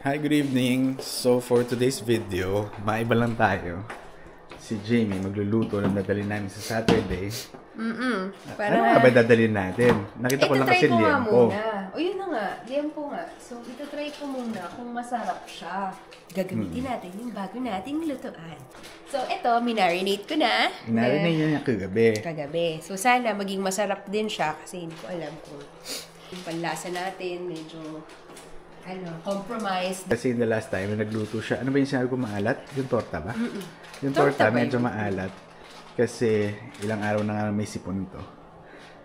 Hi, good evening. So for today's video, maiba lang tayo. Si Jamie magluluto ng dadalhin namin sa Saturday. Para... Ano nga ba dadalhin natin? Nakita ko lang kasi liempo. O yun na nga, liempo nga. So itatry ko muna kung masarap siya. Gagamitin natin yung bago nating lutuan. So ito, minarinate ko na. Minarinate niya kagabi. So sana maging masarap din siya kasi hindi ko alam kung yung panlasa natin medyo compromised. Kasi the last time, nagluto siya. Ano ba yung sinabi ko, maalat? Yung torta ba? Yung torta medyo maalat. Kasi ilang araw na nga may sipon to.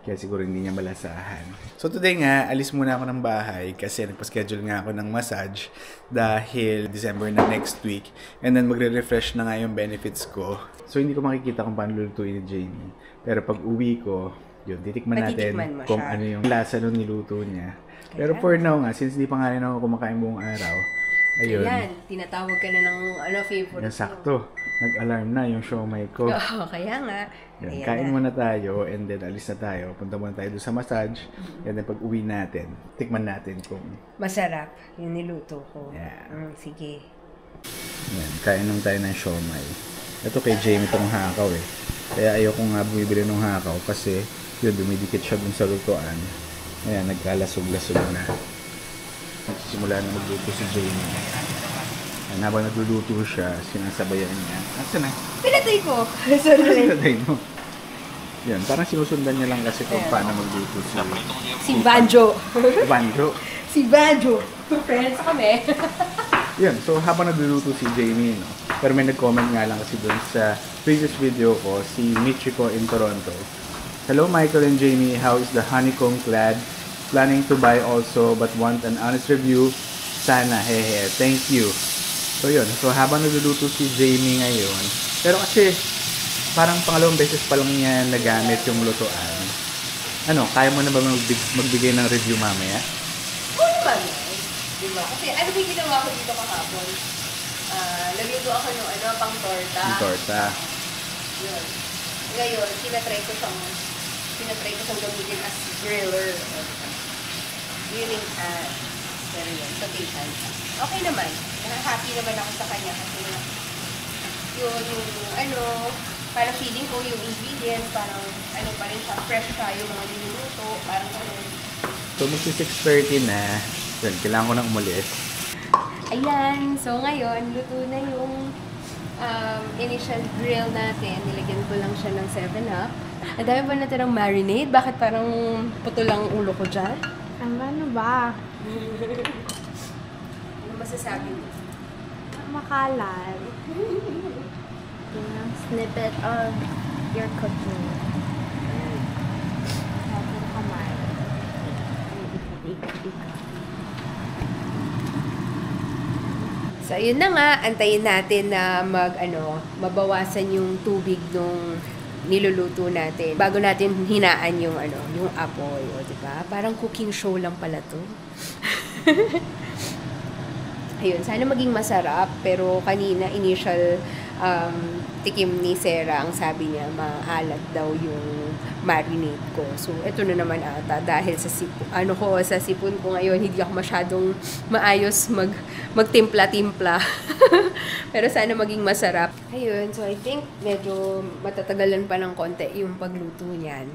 Kaya siguro hindi niya malasahan. So today nga, alis muna ako ng bahay kasi nagpa-schedule nga ako ng massage dahil December na next week. And then magre-refresh na nga yung benefits ko. So hindi ko makikita kung paano lulutuin ni Jamie. Pero pag uwi ko, yun, titikman natin kung ano yung lasa nung niluto niya. Pero for now nga, since hindi pa nga rin ako kumakain buong araw, ayun. Ayan, tinatawag ka na ng favorite. Yan, sakto. Nag-alarm na yung siomai ko. Oo, kaya nga. Yan, kain muna tayo and then alis na tayo. Punta muna tayo doon sa massage. And then pag uwi natin, tikman natin kung masarap yung niluto ko. Yeah. Sige. Yan, kain naman tayo ng siomai. Ito kay Jamie itong hakaw eh. Kaya ayoko nga bumibili ng hakaw kasi yun, dumidikit siya dun sa lutuan. Ayan, nagkalasog-lasog na. Nagsisimula na magluto si Jamie. Ayan, habang nagluluto siya, sinasabayan niya. Asa na? Pinatay ko! Sorry. Pinatay mo. Yan, parang sinusundan niya lang kasi kung paano magluto si Banjo. Banjo. Si Banjo. Friends kami. Yan, so habang nagluluto si Jamie, no? Pero may nag-comment nga lang kasi dun sa previous video ko, si Michiko in Toronto. Hello Michael and Jamie, how is the honeycomb clad? Planning to buy also but want an honest review. Sana, hehe. Thank you. So yun, so habang nagluluto si Jamie ngayon, pero kasi parang pangalawang beses pa lang niya nagamit yung lutuan. Ano, kaya mo na ba magbigay ng review mamaya? Oo naman. Diba? Kasi ano ba yung ginawa ko dito kahapon? Nagluto ako ng pang torta. Yung torta. Yun. Ngayon, pinatry ko siyang gamitin as griller. Grilling pero yun, sautehan. Okay naman. Happy naman ako sa kanya kasi parang feeling ko yung ingredients, parang pa rin siya, fresh siya yung mga niluluto, parang So, magsi-6:30 na. Yun, kailangan ko nang umalis. Ayan. So, ngayon, luto na yung initial grill natin. Nilagyan ko lang siya ng 7-Up. Ang dami ba natin ng marinade? Bakit parang putol ang ulo ko dyan? Ano ba? Ano masasabi mo? Makalat. Snippet of your cooking. Tapos kamay. So, yun na nga. Antayin natin na mabawasan yung tubig nung niluluto natin. Bago natin hinaan yung apoy. O, diba? Parang cooking show lang pala to. Ayun, sana maging masarap. Pero kanina, initial tikim ni Sarah, ang sabi niya, maalat daw yung marinade ko. So, ito na naman ata. Dahil sa sipon ko ngayon, hindi ako masyadong maayos magtimpla-timpla. Pero sana maging masarap. Ayun, so I think medyo matatagalan pa ng konti yung pagluto niyan.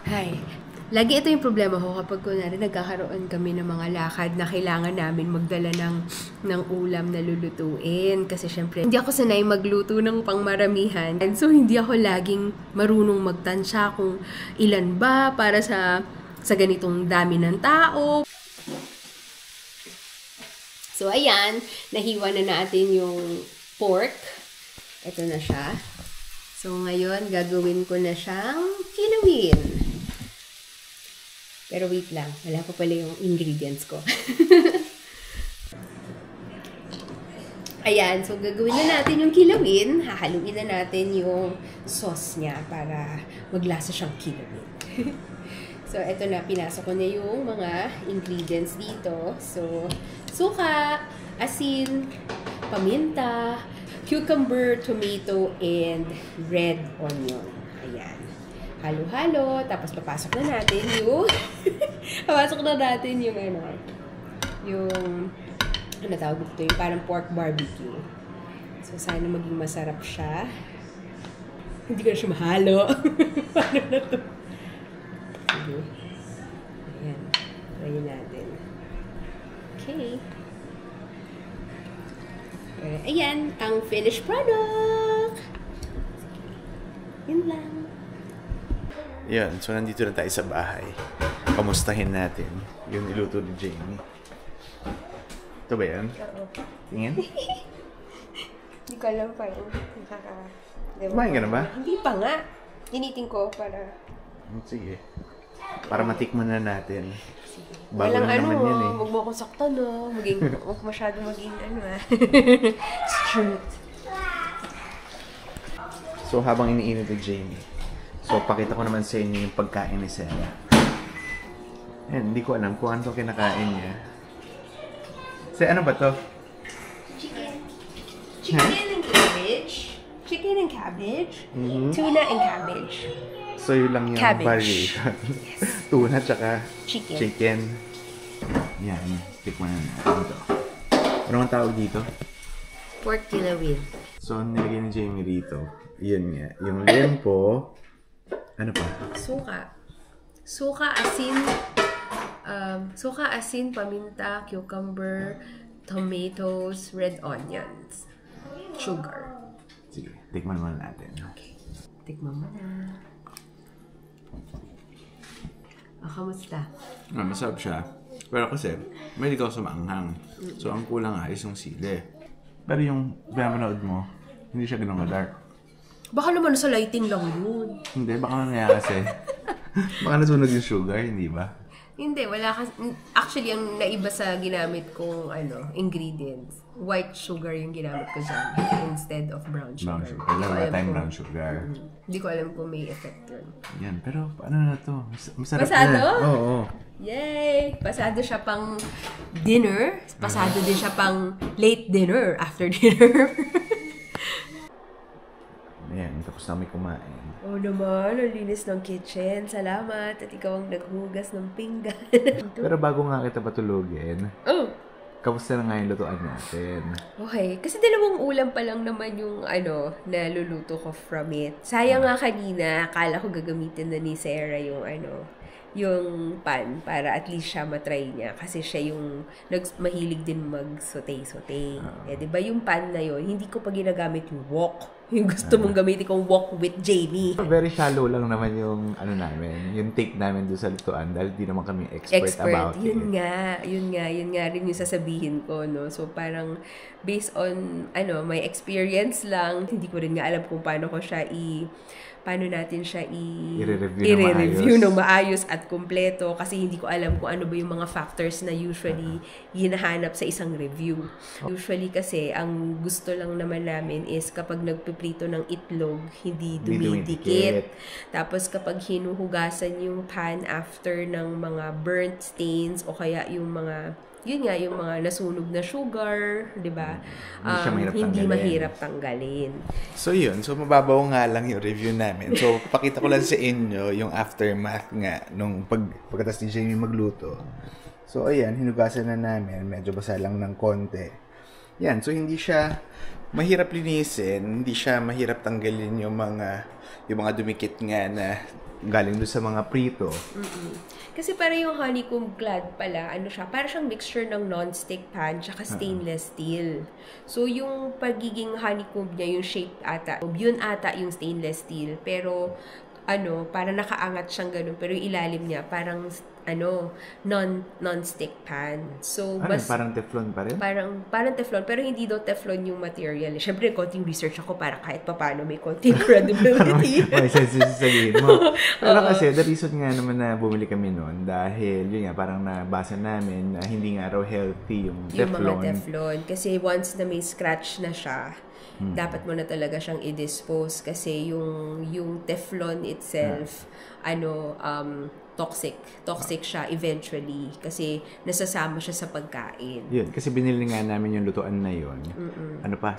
Hay. Lagi ito yung problema ko kapag kunwari nagkakaroon kami ng mga lakad na kailangan namin magdala ng ulam na lulutuin. Kasi syempre, hindi ako sanay magluto ng pangmaramihan. And so, hindi ako laging marunong magtansya kung ilan ba para sa ganitong dami ng tao. So, ayan. Nahiwa na natin yung pork. Ito na siya. So, ngayon, gagawin ko na siyang kilawin. Pero wait lang, wala pa pala yung ingredients ko. Ayan, so gagawin na natin yung kilawin. Hahaluin na natin yung sauce niya para maglasa siyang kilawin. So, eto na, pinasok ko na yung mga ingredients dito. So, suka, asin, paminta, cucumber, tomato, and red onion. Ayan. Halo-halo, tapos papasok na natin yung ano tawag ito, yung parang pork barbecue. So, sana maging masarap siya. Hindi ko na siya mahalo. Paano na to? Sige. Ayan. Try natin. Okay. Ayan, ang finished product. Sige. Yun lang. Yan, so nandito na tayo sa bahay. Kamustahin natin yung niluto ni Jamie. Ito ba yan? Oo. Tingin? Hindi ko alam pa yun. Kumain ka na ba? Hindi pa nga. Giniting ko para... Sige. Para matikman na natin. Sige. Bago Walang na naman yan eh. Huwag mo akong saktan, no? Huwag masyado maging strict. So habang iniinit ni Jamie, so pakita ko naman sa inyo yung pagkain ni Sarah. Ayan, hindi ko alam kung ano kinakain niya. Ano ba to? Chicken. Chicken and cabbage. Chicken and cabbage. Tuna and cabbage. So yun lang yung Cabbage. variation. Tuna tsaka Chicken. chicken. Yan, tikman na natin ito. Ano ang tawag dito? Pork kilawin. So nilagay ni Jamie rito. Yun nga. Yung lempo. Ano pa? Suka. Suka, asin, paminta, cucumber, tomatoes, red onions, sugar. Sige, tikman muna natin. Okay. Tikman mo na. Kamusta? Masarap siya. Pero kasi, may ikaw sa maanghang. So, ang kulang nga is yung sili. Pero yung pinapanood mo, hindi siya ganun ka-dark. Baka naman sa lighting lang yun. Hindi, baka nangyaya kasi. Baka nasunog yung sugar, hindi ba? Hindi, wala kasi. Actually, ang naiba sa ginamit kong ingredients, white sugar yung ginamit ko dyan instead of brown sugar. Brown sugar. Wala tayong brown sugar. Hindi ko alam kung may effect yun. Yan, pero paano na to? Masarap Pasado? na. Oo. Yay! Pasado siya pang dinner. Pasado din siya pang late dinner, after dinner. Ayan, tapos na kami kumain. Oo naman, ang linis ng kitchen. Salamat. At ikaw ang naghugas ng pinggan. Pero bago nga kita patulogin, Oh! kamusta na nga yung lutuan natin? Okay. Kasi dalawang ulam pa lang naman yung naluluto ko from it. Sayang nga kanina, akala ko gagamitin na ni Sarah yung yung pan para at least siya matry niya kasi siya yung mahilig din mag-sote-sote. Eh, 'di ba yung pan na yun, hindi ko pa ginagamit yung wok. Yung gusto mong gamitin kong wok with Jamie. Very shallow lang naman yung namin, yung take namin doon sa lutuan dahil di naman kami expert about Yun it. Yun nga rin yung sasabihin ko, no? So, parang based on, my experience lang, hindi ko rin nga alam kung paano natin siya i-review ng maayos at kumpleto kasi hindi ko alam kung ano ba yung mga factors na usually hinahanap sa isang review. Usually kasi, ang gusto lang naman namin is kapag nagpiprito ng itlog, hindi dumidikit. Tapos kapag hinuhugasan yung pan after ng mga burnt stains o kaya yung mga nasunog na sugar, di ba? Hindi mahirap tanggalin. So yun, so mababaw nga lang yung review namin. So pakita ko lang sa inyo yung aftermath nga nung pagkatapos ni Jamie magluto. So ayan, hinugasan na namin, medyo basa lang ng konti. Yan, so hindi siya mahirap linisin, hindi siya mahirap tanggalin yung mga dumikit nga na galing doon sa mga prito. Kasi para yung honeycomb clad pala, para siyang mixture ng non-stick pan tsaka stainless steel. So, yung pagiging honeycomb niya, yung shape ata, yun ata yung stainless steel. Pero, para nakaangat siyang ganun. Pero yung ilalim niya, parang, non-stick pan. So, Parang teflon pa rin? Parang teflon, pero hindi daw teflon yung material. Siyempre, konting research ako para kahit paano may konting credibility. May sense sabihin mo. Pero kasi, the reason nga naman na bumili kami noon, dahil yun nga, parang nabasa namin na hindi nga raw healthy yung teflon. Yung mga teflon. Kasi once na may scratch na siya, dapat mo na talaga siyang i-dispose kasi yung teflon itself, toxic siya eventually kasi nasasama siya sa pagkain. Yun, kasi binili nga namin yung lutuan na yun.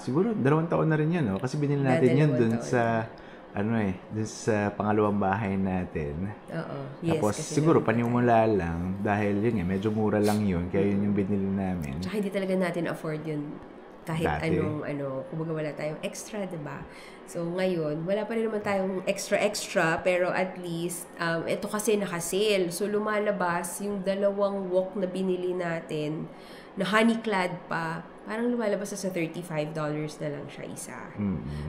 Siguro 2 taon na rin yun, no? Kasi binili natin yun dun sa dun sa pangalawang bahay natin. Oo. Yes, Tapos kasi siguro naman panimula lang dahil yun nga, medyo mura lang yun. Kaya yun yung binili namin. Tsaka hindi talaga natin afford yun kahit Dati. kumbaga wala tayong extra, diba? So, ngayon, wala pa rin naman tayong extra, pero at least, ito kasi naka-sale. So, lumalabas yung dalawang wok na binili natin na honey-clad pa, parang lumalabas sa $35 na lang siya isa.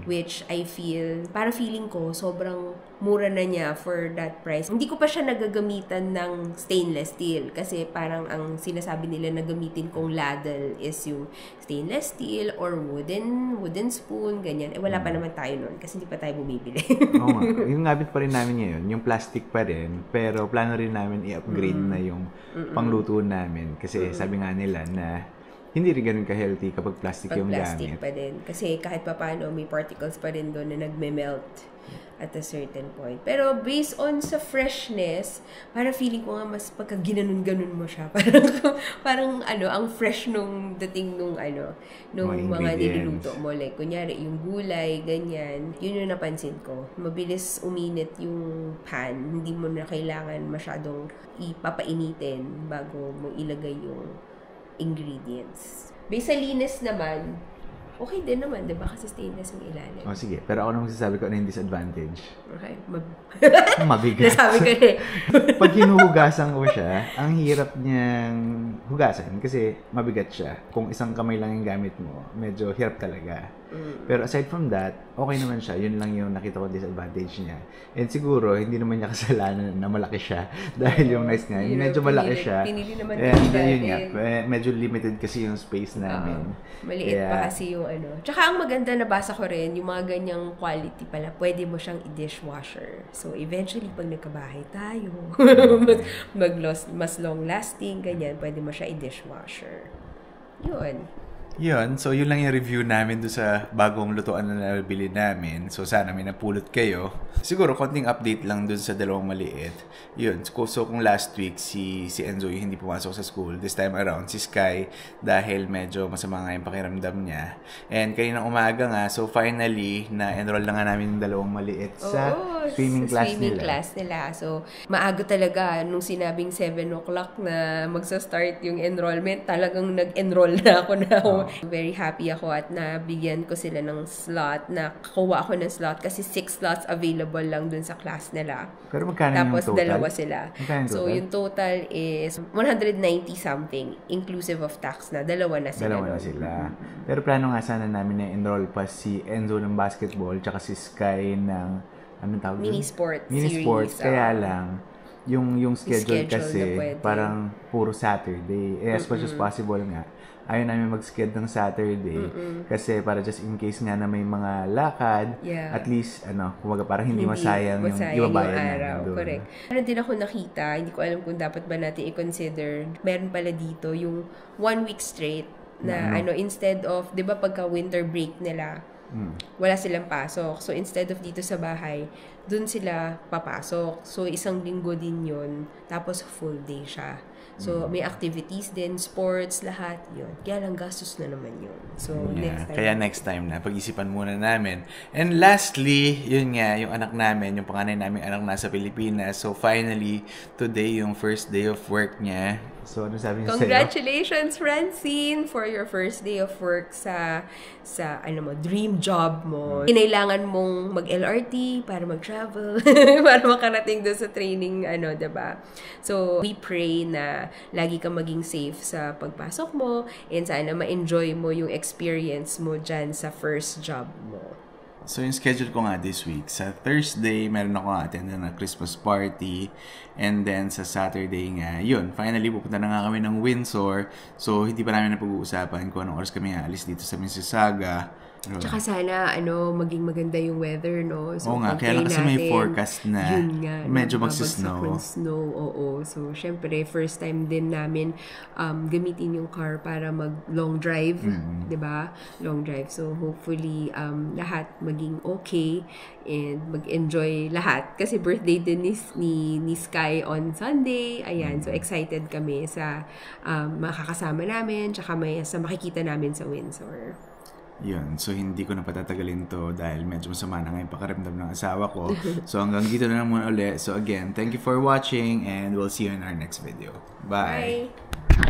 Which I feel, parang feeling ko, sobrang mura na niya for that price. Hindi ko pa siya nagagamitan ng stainless steel kasi parang ang sinasabi nila na gamitin kong ladle is yung stainless steel or wooden spoon, ganyan. Wala pa naman tayo nun kasi hindi pa tayo bumibili. Oo nga. Yung gamit pa rin namin ngayon, yung plastic pa rin, pero plano rin namin i-upgrade na yung pangluto namin. Kasi sabi nga nila na hindi rin ganun ka-healthy kapag plastic yung plastic gamit. pa din. Kasi kahit pa paano, may particles pa rin doon na nagme-melt at a certain point. Pero based on sa freshness, parang feeling ko nga mas pagka ginanon-ganon mo siya. Parang ang fresh nung dating nung mga niluluto mo. Like, kunyari, yung gulay, ganyan. Yun yung napansin ko. Mabilis uminit yung pan. Hindi mo na kailangan masyadong ipapainitin bago mo ilagay yung ingredients. Based sa linis naman, okay din naman, diba? Kasi stainless yung ilalim. O sige, pero ako na magsasabi ko ano yung disadvantage. Okay. Mabigat. Nasabi ko na Pag hinuhugasan ko siya, ang hirap niyang hugasan kasi mabigat siya. Kung isang kamay lang yung gamit mo, medyo hirap talaga. Pero aside from that, okay naman siya. Yun lang yung nakita ko disadvantage niya. And siguro, hindi naman niya kasalanan na malaki siya. Dahil yung nice niya, medyo malaki siya. Pinili naman And yun nga, medyo limited kasi yung space namin. Maliit pa kasi yung Tsaka ang maganda, nabasa ko rin, yung mga ganyang quality pala, pwede mo siyang i-dishwasher. So, eventually, pag nagkabahay tayo, mas long lasting, ganyan, pwede mo siya i-dishwasher. Yun. So yun lang yung review namin doon sa bagong lutuan na nabili namin. So sana may napulot kayo. Siguro konting update lang doon sa dalawang maliit. Yun, so kung last week si Enzo yung hindi pumasok sa school, this time around si Sky dahil medyo masama nga yung pakiramdam niya. And kaninang umaga nga, so finally na-enroll na nga namin yung dalawang maliit sa swimming class nila. So maaga talaga nung sinabing 7 o'clock na magsa-start yung enrollment, talagang nag-enroll na ako na. Very happy ako at nabigyan ko sila ng slot, nakakuha ako ng slot kasi 6 slots available lang dun sa class nila. Pero magkano tapos yung total? Dalawa sila. So yung total is 190 something inclusive of tax na. Dalawa na sila. Pero plano nga sana namin na enroll pa si Enzo ng basketball tsaka si Sky ng mini sports series. Kaya lang yung schedule kasi parang puro Saturday. As much as possible nga ayaw namin mag-schedule ng Saturday kasi para just in case nga na may mga lakad, at least, kumbaga parang hindi masayang yung ibabayad namin doon. Correct. Meron din ako nakita, hindi ko alam kung dapat ba natin i-consider, meron pala dito yung 1 week straight na instead of, di ba pagka winter break nila, wala silang pasok. So, instead of dito sa bahay, dun sila papasok. So, isang linggo din yun. Tapos, full day siya. So, may activities din, sports, lahat yun. Kaya lang gastos na naman yun. So, next time na, pag-isipan muna namin. And lastly, yun nga, yung anak namin, yung panganay namin anak nasa Pilipinas. So, finally, today, yung first day of work niya. So, ano sabi niya sa'yo? Congratulations, Francine, for your first day of work sa dream job mo. Kinailangan mong mag-LRT para mag-travel, para makarating doon sa training, diba? So, we pray na lagi kang maging safe sa pagpasok mo and sana ma-enjoy mo yung experience mo dyan sa first job mo. So, yung schedule ko nga this week, sa Thursday, meron ako attend na Christmas party. And then, sa Saturday nga, yun, finally, pupunta na nga kami ng Windsor. So, hindi pa namin napag-uusapan kung anong oras kami aalis dito sa Mississauga. Tsaka sana, maging maganda yung weather, no? So, oo nga, kaya lang kasi may forecast na medyo magsisnow. Oo. So, syempre, first time din namin gamitin yung car para mag-long drive, diba? Long drive. So, hopefully, lahat maging okay and mag-enjoy lahat. Kasi birthday din ni Sky on Sunday. Ayan, so excited kami sa makakasama namin, tsaka sa makikita namin sa Windsor. Yun. So, hindi ko na patatagalin to dahil medyo masama na ngayon pakaramdam ng asawa ko. So, hanggang dito na lang muna ulit. So, again, thank you for watching and we'll see you in our next video. Bye! Bye!